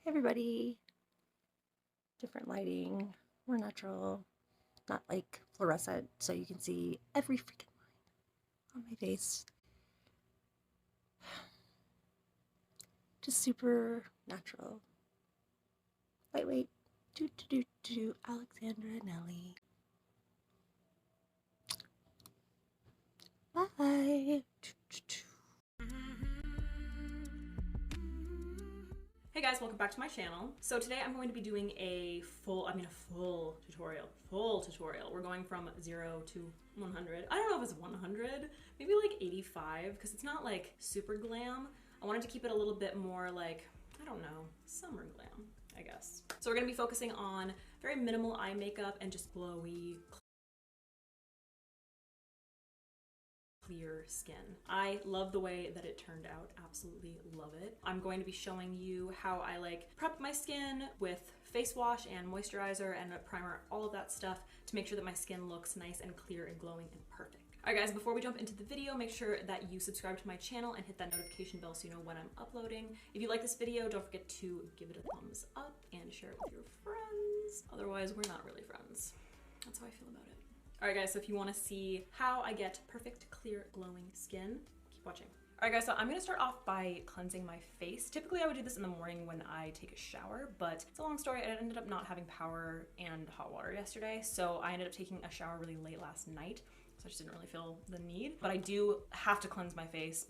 Hey everybody, different lighting, more natural, not like fluorescent, so you can see every freaking line on my face. Just super natural, lightweight, Alexandra Anele. Bye. Hey guys, welcome back to my channel. So today I'm going to be doing a full tutorial. We're going from 0 to 100. I don't know if it's 100, maybe like 85, because it's not like super glam. I wanted to keep it a little bit more like, I don't know, summer glam, I guess. So we're gonna be focusing on very minimal eye makeup and just glowy, clear skin. I love the way that it turned out, absolutely love it. I'm going to be showing you how I like prep my skin with face wash and moisturizer and a primer, all of that stuff to make sure that my skin looks nice and clear and glowing and perfect. Alright guys, before we jump into the video, make sure that you subscribe to my channel and hit that notification bell so you know when I'm uploading. If you like this video, don't forget to give it a thumbs up and share it with your friends. Otherwise, we're not really friends. That's how I feel about it. Alright guys, so if you want to see how I get perfect, clear, glowing skin, keep watching. Alright guys, so I'm going to start off by cleansing my face. Typically I would do this in the morning when I take a shower, but it's a long story. I ended up not having power and hot water yesterday, so I ended up taking a shower really late last night. So I just didn't really feel the need, but I do have to cleanse my face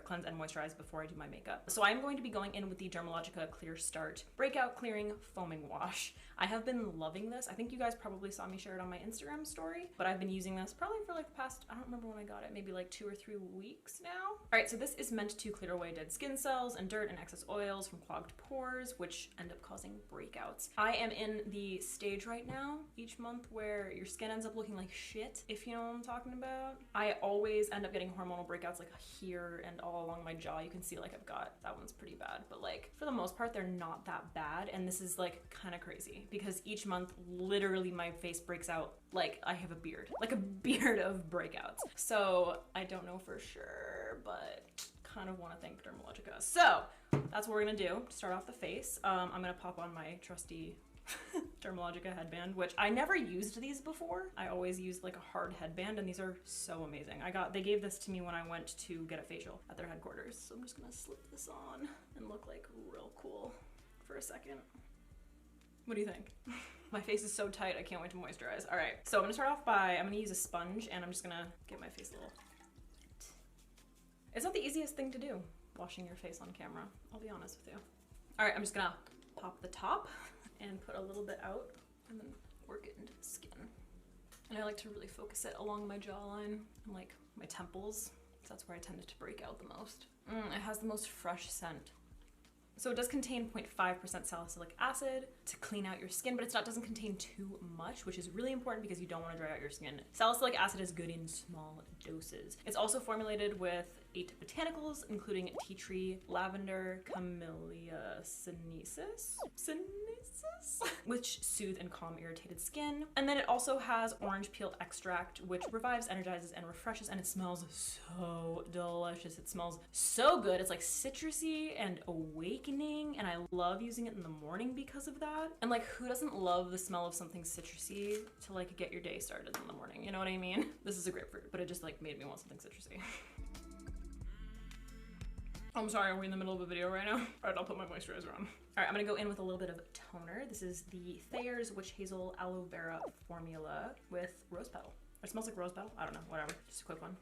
cleanse and moisturize before I do my makeup. So I'm going to be going in with the Dermalogica Clear Start Breakout Clearing Foaming Wash. I have been loving this. I think you guys probably saw me share it on my Instagram story, but I've been using this probably for like the past, I don't remember when I got it, maybe like 2 or 3 weeks now. All right, so this is meant to clear away dead skin cells and dirt and excess oils from clogged pores, which end up causing breakouts. I am in the stage right now each month where your skin ends up looking like shit, if you know what I'm talking about. I always end up getting hormonal breakouts like here and all along my jaw. You can see like I've got, that one's pretty bad, but like for the most part, they're not that bad. And this is like kind of crazy because each month, literally my face breaks out like I have a beard, like a beard of breakouts. So I don't know for sure, but kind of want to thank Dermalogica. So that's what we're gonna do to start off the face. I'm gonna pop on my trusty Dermalogica headband, which I never used these before. I always used like a hard headband, and these are so amazing. They gave this to me when I went to get a facial at their headquarters. So I'm just gonna slip this on and look like real cool for a second. What do you think? My face is so tight, I can't wait to moisturize. All right, so I'm gonna start off by, I'm gonna use a sponge and I'm just gonna get my face a little. It's not the easiest thing to do, washing your face on camera, I'll be honest with you. All right, I'm just gonna pop the top and put a little bit out and then work it into the skin. And I like to really focus it along my jawline and like my temples, so that's where I tended to break out the most. It has the most fresh scent. So it does contain 0.5% salicylic acid to clean out your skin, but it doesn't contain too much, which is really important because you don't want to dry out your skin. Salicylic acid is good in small doses. It's also formulated with 8 botanicals, including tea tree, lavender, camellia sinensis, which soothe and calm irritated skin. And then it also has orange peel extract, which revives, energizes, and refreshes, and it smells so delicious. It smells so good. It's like citrusy and awakening, and I love using it in the morning because of that. And like, who doesn't love the smell of something citrusy to like get your day started in the morning? You know what I mean? This is a grapefruit, but it just like made me want something citrusy. I'm sorry, are we in the middle of a video right now? All right, I'll put my moisturizer on. All right, I'm gonna go in with a little bit of toner. This is the Thayer's Witch Hazel Aloe Vera formula with rose petal. It smells like rose petal, I don't know, whatever, just a quick one.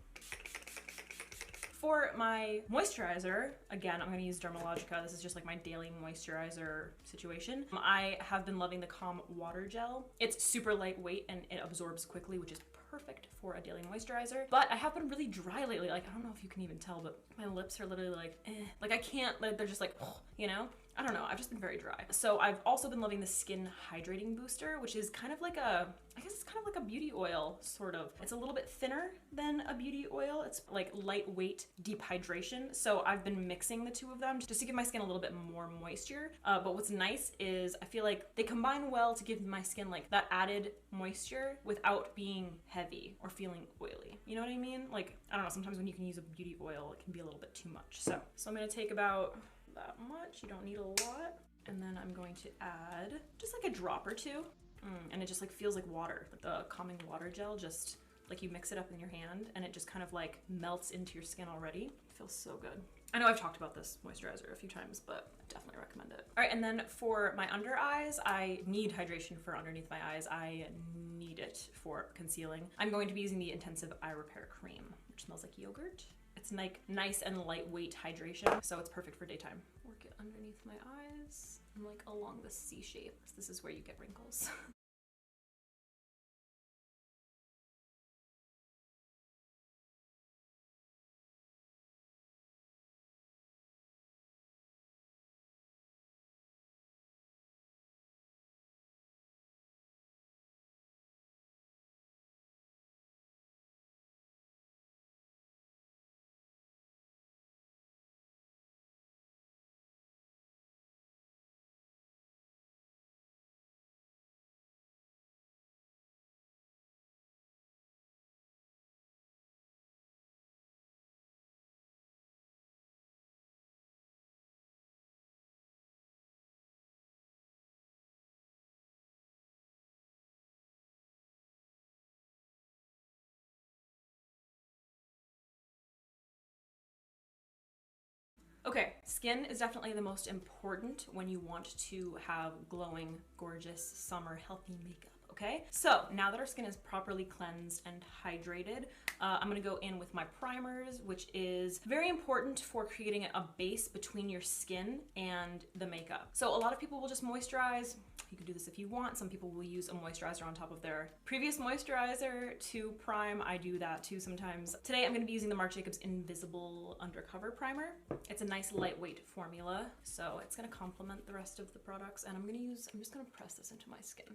For my moisturizer, again, I'm gonna use Dermalogica. This is just like my daily moisturizer situation. I have been loving the Calm Water Gel. It's super lightweight and it absorbs quickly, which is perfect for a daily moisturizer. But I have been really dry lately. Like, I don't know if you can even tell, but my lips are literally like, eh. Like I can't, like, they're just like, you know? I don't know, I've just been very dry. So I've also been loving the Skin Hydrating Booster, which is kind of like I guess it's kind of like a beauty oil, sort of. It's a little bit thinner than a beauty oil. It's like lightweight deep hydration. So I've been mixing the two of them just to give my skin a little bit more moisture. But what's nice is I feel like they combine well to give my skin like that added moisture without being heavy or feeling oily. You know what I mean? Like, I don't know, sometimes when you can use a beauty oil, it can be a little bit too much. So I'm gonna take about that much. You don't need a lot. And then going to add just like a drop or two. And it just like feels like water. The calming water gel, just like you mix it up in your hand and it just kind of like melts into your skin already. It feels so good. I know I've talked about this moisturizer a few times, but I definitely recommend it. All right, and then for my under eyes, I need hydration for underneath my eyes. I need it for concealing. I'm going to be using the Intensive Eye Repair Cream, which smells like yogurt. It's like nice and lightweight hydration, so it's perfect for daytime. Work it underneath my eyes and like along the C shape. This is where you get wrinkles. Okay, skin is definitely the most important when you want to have glowing, gorgeous, summer, healthy makeup, okay? So now that our skin is properly cleansed and hydrated, I'm gonna go in with my primers, which is very important for creating a base between your skin and the makeup. So a lot of people will just moisturize. You can do this if you want. Some people will use a moisturizer on top of their previous moisturizer to prime. I do that too sometimes. Today I'm gonna be using the Marc Jacobs Invisible Undercover Primer. It's a nice lightweight formula, so it's gonna complement the rest of the products, and I'm just gonna press this into my skin.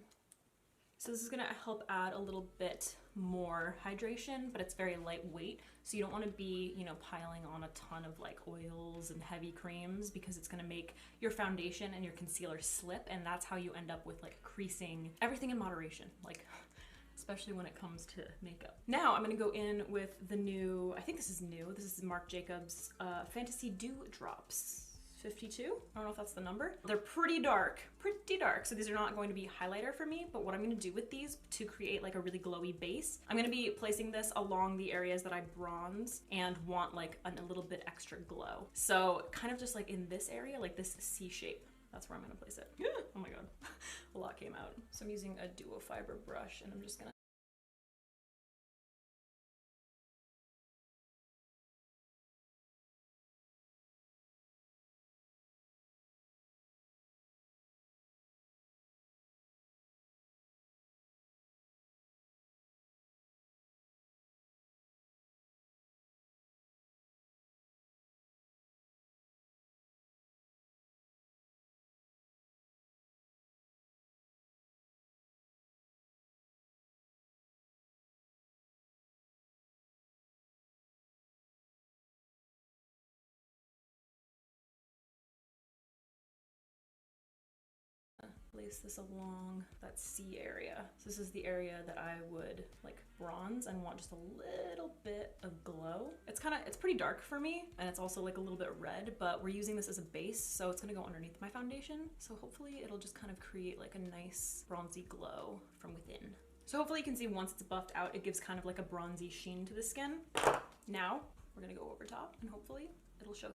So this is gonna help add a little bit more hydration, but it's very lightweight. So you don't wanna be, piling on a ton of like oils and heavy creams, because it's gonna make your foundation and your concealer slip, and that's how you end up with like creasing. Everything in moderation, like especially when it comes to makeup. Now I'm gonna go in with the new, I think this is new, this is Marc Jacobs Fantasy Dew Drops. 52? I don't know if that's the number. They're pretty dark, so these are not going to be highlighter for me, but what I'm gonna do with these to create like a really glowy base, I'm gonna be placing this along the areas that I bronze and want like a little bit extra glow. So kind of just like in this area, like this C shape. That's where I'm gonna place it. Oh my god, a lot came out. So I'm using a duo fiber brush and I'm just gonna place this along that C area. So this is the area that I would like bronze and want just a little bit of glow. It's pretty dark for me, and it's also like a little bit red, but we're using this as a base, so it's gonna go underneath my foundation. So hopefully it'll just kind of create like a nice bronzy glow from within. So hopefully you can see once it's buffed out, it gives kind of like a bronzy sheen to the skin. Now we're gonna go over top and hopefully it'll show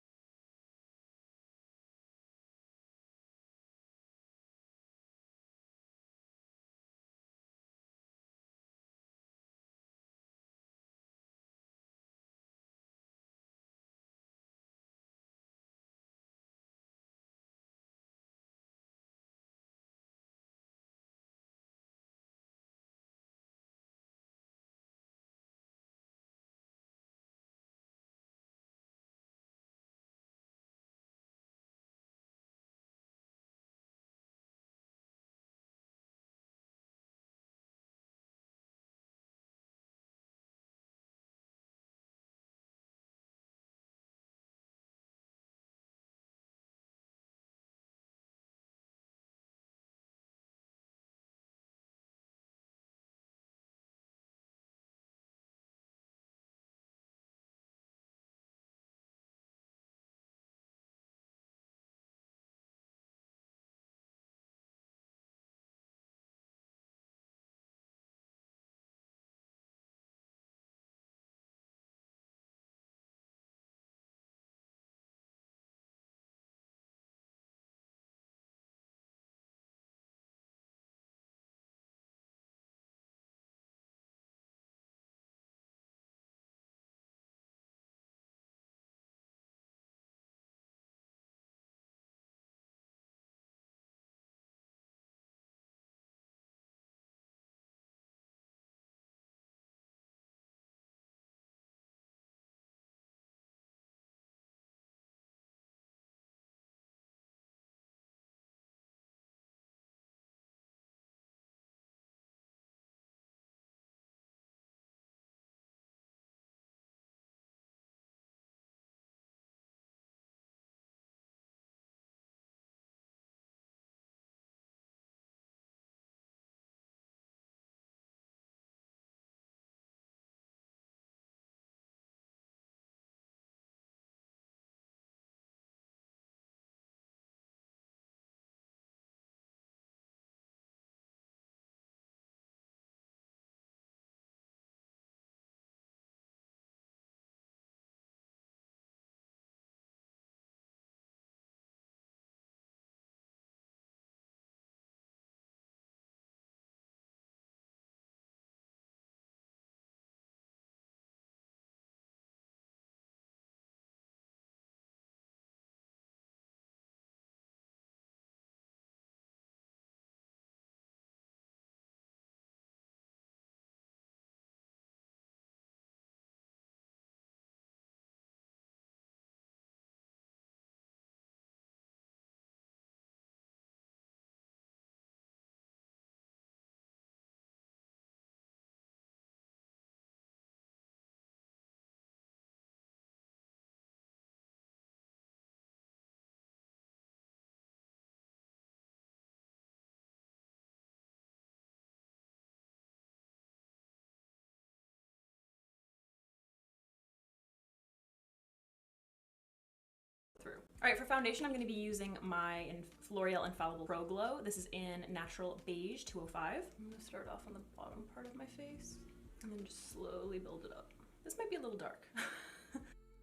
All right, for foundation, I'm going to be using my L'Oreal Infallible Pro Glow. This is in Natural Beige 205. I'm going to start off on the bottom part of my face and then just slowly build it up. This might be a little dark.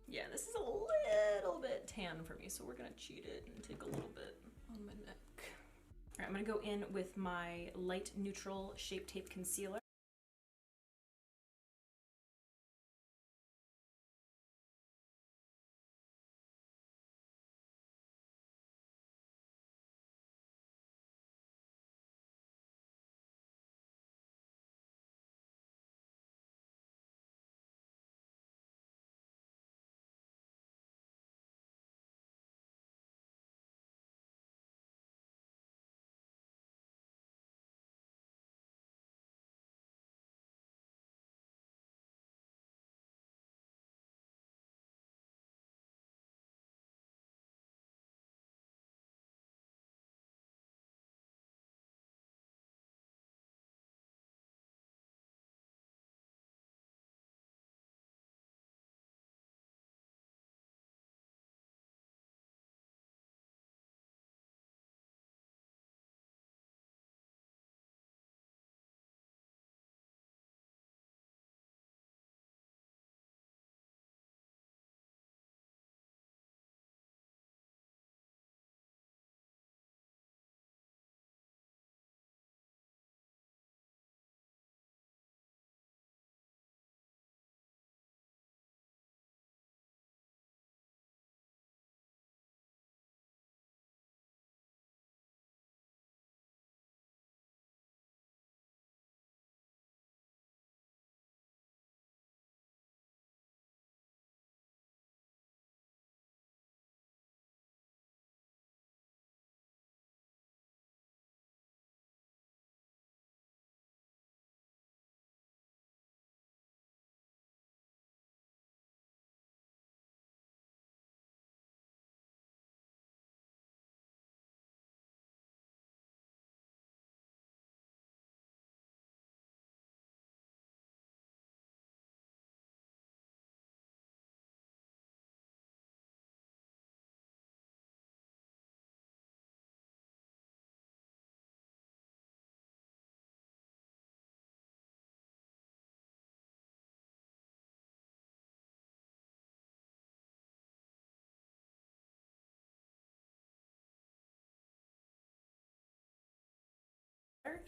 Yeah, this is a little bit tan for me, so we're going to cheat it and take a little bit on my neck. All right, I'm going to go in with my light neutral Shape Tape Concealer.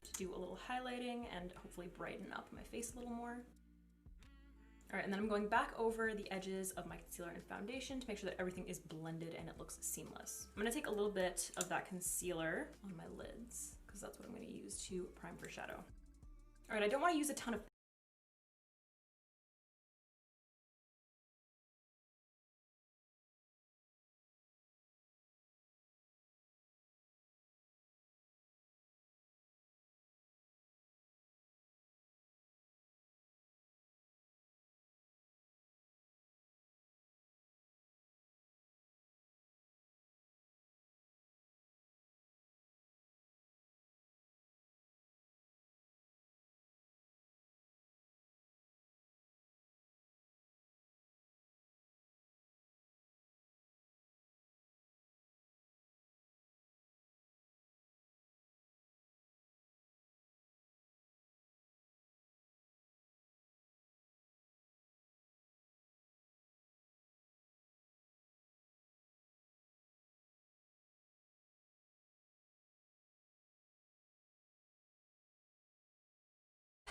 To do a little highlighting and hopefully brighten up my face a little more. All right, and then I'm going back over the edges of my concealer and foundation to make sure that everything is blended and it looks seamless. I'm gonna take a little bit of that concealer on my lids because that's what I'm gonna use to prime for shadow. All right, I don't wanna use a ton of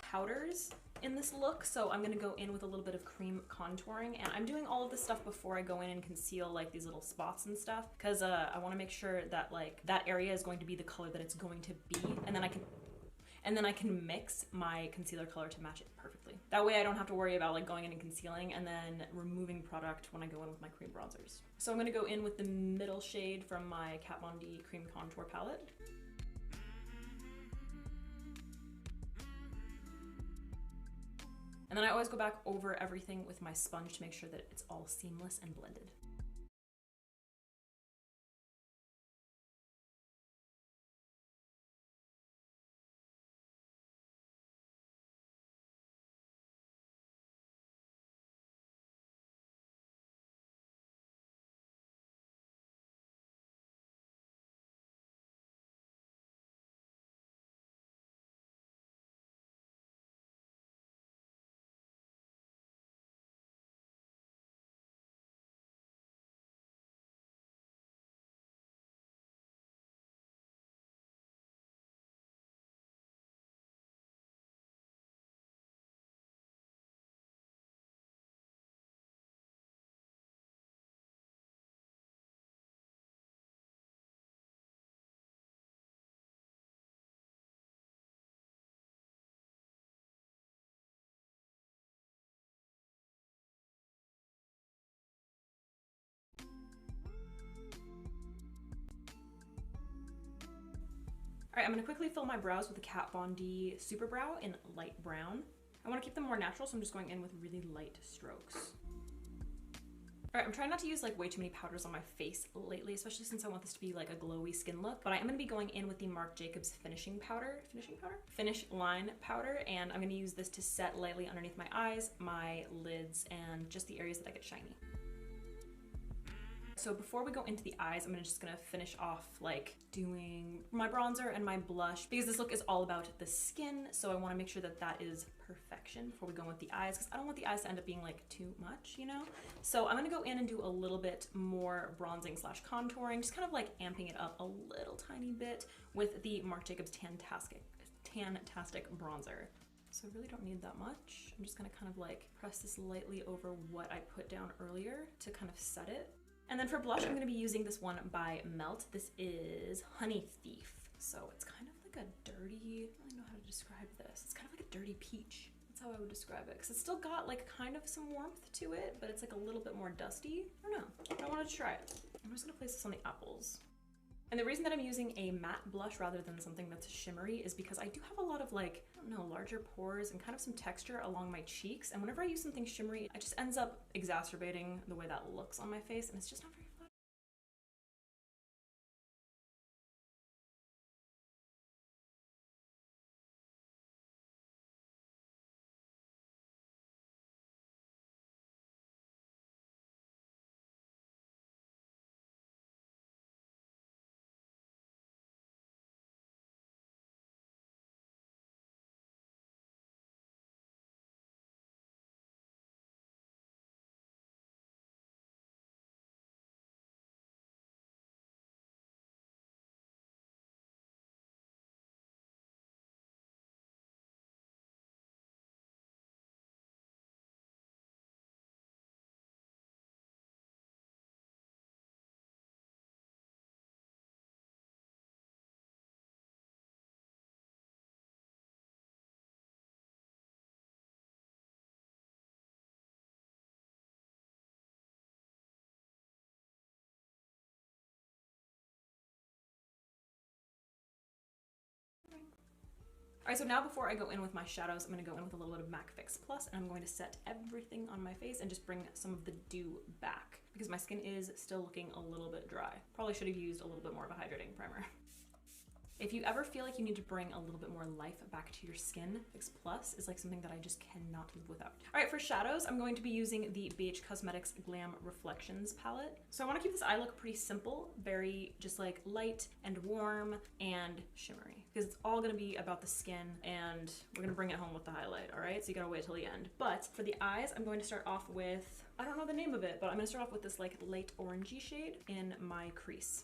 powders in this look, so I'm gonna go in with a little bit of cream contouring, and I'm doing all of this stuff before I go in and conceal like these little spots and stuff because I want to make sure that like that area is going to be the color that it's going to be, and then I can mix my concealer color to match it perfectly. That way I don't have to worry about like going in and concealing and then removing product when I go in with my cream bronzers. So I'm gonna go in with the middle shade from my Kat Von D cream contour palette. And then I always go back over everything with my sponge to make sure that it's all seamless and blended. All right, I'm gonna quickly fill my brows with the Kat Von D Super Brow in light brown. I wanna keep them more natural, so I'm just going in with really light strokes. All right, I'm trying not to use like way too many powders on my face lately, especially since I want this to be like a glowy skin look, but I am gonna be going in with the Marc Jacobs Finish Line powder, and I'm gonna use this to set lightly underneath my eyes, my lids, and just the areas that I get shiny. So before we go into the eyes, I'm just gonna finish off like doing my bronzer and my blush, because this look is all about the skin, so I wanna make sure that that is perfection before we go in with the eyes, because I don't want the eyes to end up being like too much, you know? So I'm gonna go in and do a little bit more bronzing slash contouring, just kind of like amping it up a little tiny bit with the Marc Jacobs Tantastic bronzer. So I really don't need that much. I'm just gonna kind of like press this lightly over what I put down earlier to kind of set it. And then for blush, I'm gonna be using this one by Melt. This is Honey Thief. So it's kind of like a dirty, I don't know how to describe this. It's kind of like a dirty peach. That's how I would describe it. Because it's still got like kind of some warmth to it, but it's like a little bit more dusty. I don't know, but I wanted to try it. I'm just gonna place this on the apples. And the reason that I'm using a matte blush rather than something that's shimmery is because I do have a lot of like, I don't know, larger pores and kind of some texture along my cheeks. And whenever I use something shimmery, it just ends up exacerbating the way that looks on my face, and it's just not very flattering. All right, so now before I go in with my shadows, I'm gonna go in with a little bit of MAC Fix Plus, and I'm going to set everything on my face and just bring some of the dew back, because my skin is still looking a little bit dry. Probably should have used a little bit more of a hydrating primer. If you ever feel like you need to bring a little bit more life back to your skin, Fix Plus is like something that I just cannot live without. All right, for shadows, I'm going to be using the BH Cosmetics Glam Reflections palette. So I want to keep this eye look pretty simple, very just like light and warm and shimmery, because it's all going to be about the skin, and we're going to bring it home with the highlight, all right? So you got to wait till the end. But for the eyes, I'm going to start off with, I don't know the name of it, but I'm going to start off with this like light orangey shade in my crease.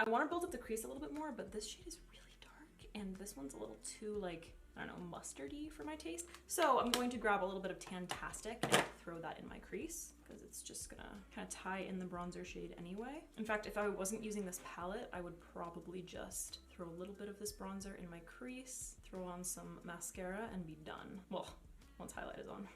I want to build up the crease a little bit more, but this shade is really dark and this one's a little too like, I don't know, mustardy for my taste. So I'm going to grab a little bit of Tantastic and throw that in my crease because it's just gonna kind of tie in the bronzer shade anyway. In fact, if I wasn't using this palette, I would probably just throw a little bit of this bronzer in my crease, throw on some mascara and be done. Well, once highlight is on.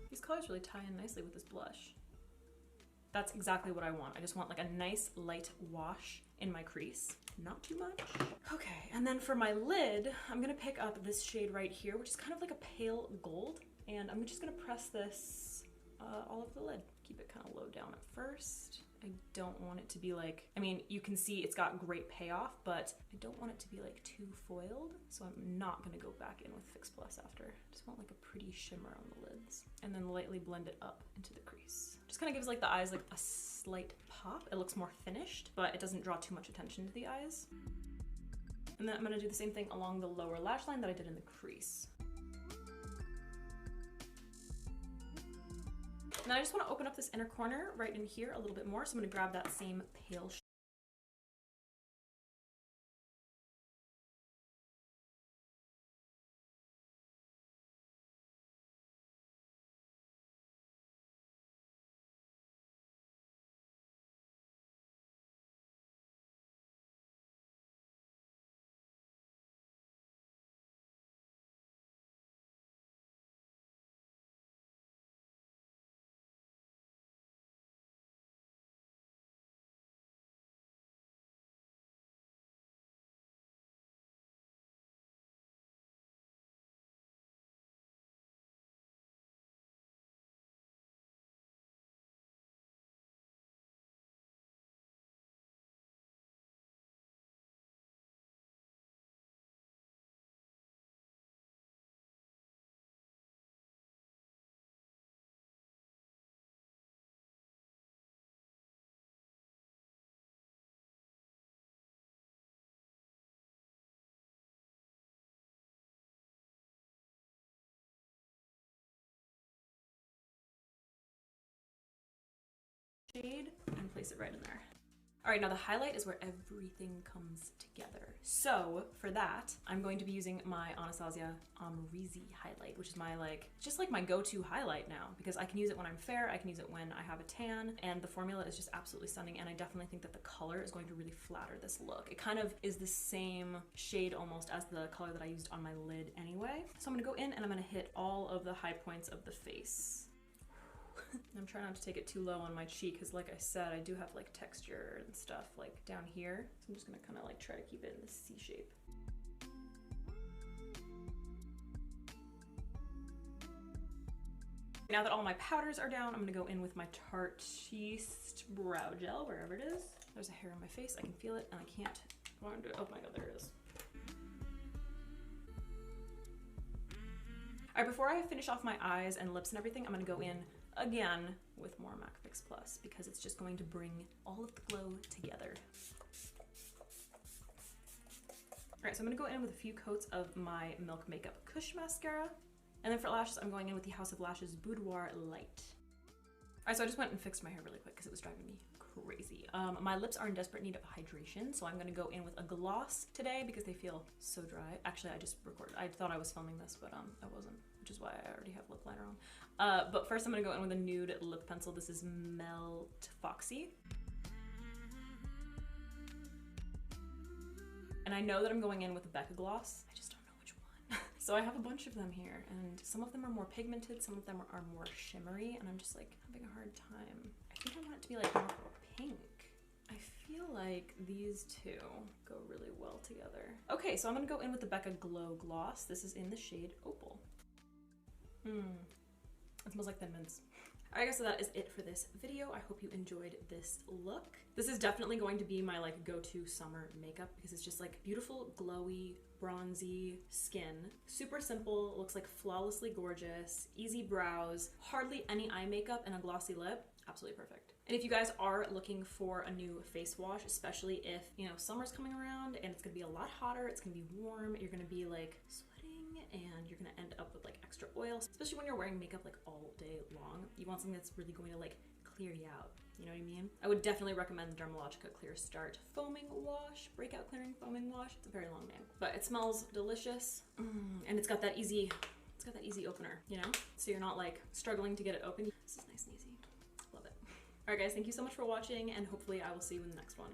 These colors really tie in nicely with this blush. That's exactly what I want. I just want like a nice light wash in my crease, not too much. Okay, and then for my lid, I'm gonna pick up this shade right here, which is kind of like a pale gold, and I'm just gonna press this all over the lid. Keep it kind of low down at first. I don't want it to be like, I mean, you can see it's got great payoff, but I don't want it to be like too foiled, so I'm not gonna go back in with Fix Plus after. I just want like a pretty shimmer on the lids, and then lightly blend it up into the crease. Just kind of gives like the eyes like a slight pop. It looks more finished, but it doesn't draw too much attention to the eyes. And then I'm gonna do the same thing along the lower lash line that I did in the crease. And then I just want to open up this inner corner right in here a little bit more, so I'm going to grab that same pale shade and place it right in there. All right, now the highlight is where everything comes together. So for that, I'm going to be using my Anastasia Amrezy highlight, which is my just like my go-to highlight now, because I can use it when I'm fair, I can use it when I have a tan, and the formula is just absolutely stunning, and I definitely think that the color is going to really flatter this look. It kind of is the same shade almost as the color that I used on my lid anyway. So I'm gonna go in and I'm gonna hit all of the high points of the face. I'm trying not to take it too low on my cheek because like I said, I do have like texture and stuff like down here. So I'm just gonna kind of like try to keep it in this C shape. Now that all my powders are down, I'm gonna go in with my Tarteist Brow Gel, wherever it is. There's a hair on my face, I can feel it, and I can't, oh my god, there it is. All right, before I finish off my eyes and lips and everything, I'm gonna go in again with more MAC Fix Plus because it's just going to bring all of the glow together. All right, so I'm gonna go in with a few coats of my Milk Makeup Kush Mascara. And then for lashes, I'm going in with the House of Lashes Boudoir Light. All right, so I just went and fixed my hair really quick because it was driving me crazy. My lips are in desperate need of hydration, so I'm gonna go in with a gloss today because they feel so dry. Actually, I just recorded. I thought I was filming this, but I wasn't, which is why I already have lip liner on. But first I'm gonna go in with a nude lip pencil. This is Melt Foxy. And I know that I'm going in with a Becca gloss. I just don't know which one. So I have a bunch of them here, and some of them are more pigmented, some of them are more shimmery, and I'm just like having a hard time. I think I want it to be like more pink. I feel like these two go really well together. Okay, so I'm gonna go in with the Becca Glow Gloss. This is in the shade Opal. It smells like Thin Mints. Alright guys, so that is it for this video. I hope you enjoyed this look. This is definitely going to be my like go-to summer makeup because it's just like beautiful, glowy, bronzy skin. Super simple, looks like flawlessly gorgeous, easy brows, hardly any eye makeup, and a glossy lip. Absolutely perfect. And if you guys are looking for a new face wash, especially if, you know, summer's coming around and it's gonna be a lot hotter, it's gonna be warm, you're gonna be like sweating and you're gonna end up with like extra oil, especially when you're wearing makeup like all day long. You want something that's really going to like clear you out. You know what I mean? I would definitely recommend the Dermalogica Clear Start Foaming Wash, Breakout Clearing Foaming Wash. It's a very long name, but it smells delicious. And it's got that easy opener, you know? So you're not like struggling to get it open. This is nice and easy. Love it. All right guys, thank you so much for watching, and hopefully I will see you in the next one.